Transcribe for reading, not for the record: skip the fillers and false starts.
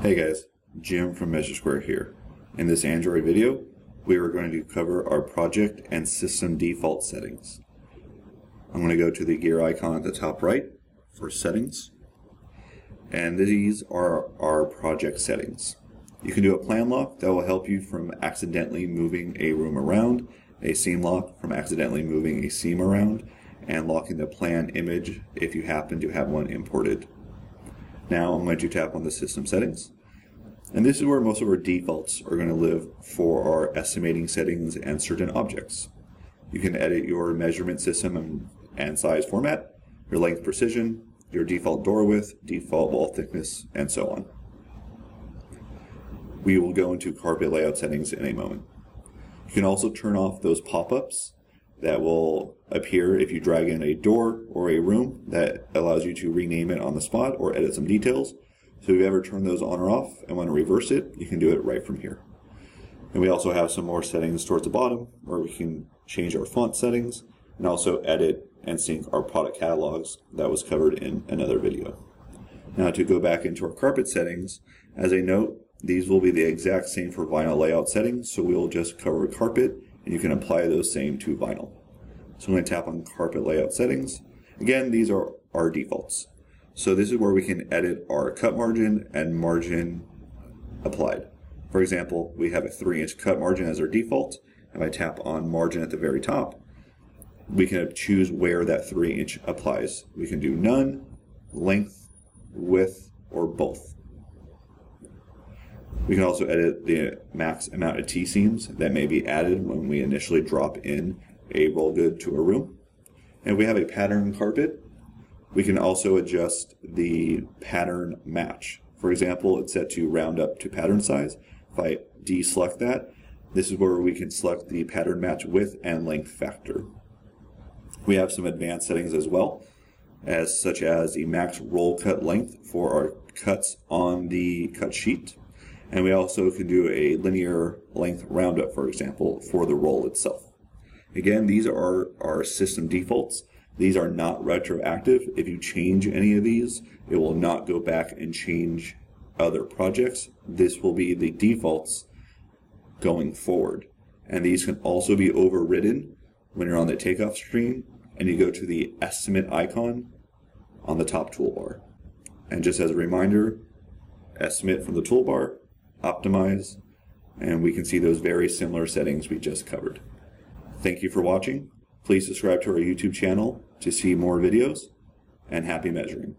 Hey guys, Jim from Measure Square here. In this Android video, we are going to cover our project and system default settings. I'm going to go to the gear icon at the top right for settings, and these are our project settings. You can do a plan lock that will help you from accidentally moving a room around, a seam lock from accidentally moving a seam around, and locking the plan image if you happen to have one imported. Now I'm going to tap on the system settings, and this is where most of our defaults are going to live for our estimating settings and certain objects. You can edit your measurement system and size format, your length precision, your default door width, default wall thickness, and so on. We will go into carpet layout settings in a moment. You can also turn off those pop-ups that will appear if you drag in a door or a room that allows you to rename it on the spot or edit some details. So if you ever turn those on or off and want to reverse it, you can do it right from here. And we also have some more settings towards the bottom where we can change our font settings and also edit and sync our product catalogs that was covered in another video. Now to go back into our carpet settings, as a note, these will be the exact same for vinyl layout settings, so we will just cover carpet and you can apply those same to vinyl. So I'm going to tap on carpet layout settings. Again, these are our defaults. So this is where we can edit our cut margin and margin applied. For example, we have a 3-inch cut margin as our default. If I tap on margin at the very top, we can choose where that 3-inch applies. We can do none, length, width, or both. We can also edit the max amount of T-seams that may be added when we initially drop in a roll good to a room. And if we have a pattern carpet, we can also adjust the pattern match. For example, it's set to round up to pattern size. If I deselect that, this is where we can select the pattern match width and length factor. We have some advanced settings as well, such as the max roll cut length for our cuts on the cut sheet. And we also can do a linear length roundup, for example, for the roll itself. Again, these are our system defaults. These are not retroactive. If you change any of these, it will not go back and change other projects. This will be the defaults going forward. And these can also be overridden when you're on the takeoff screen and you go to the estimate icon on the top toolbar. And just as a reminder, estimate from the toolbar, optimize, and we can see those very similar settings we just covered. Thank you for watching. Please subscribe to our YouTube channel to see more videos, and happy measuring.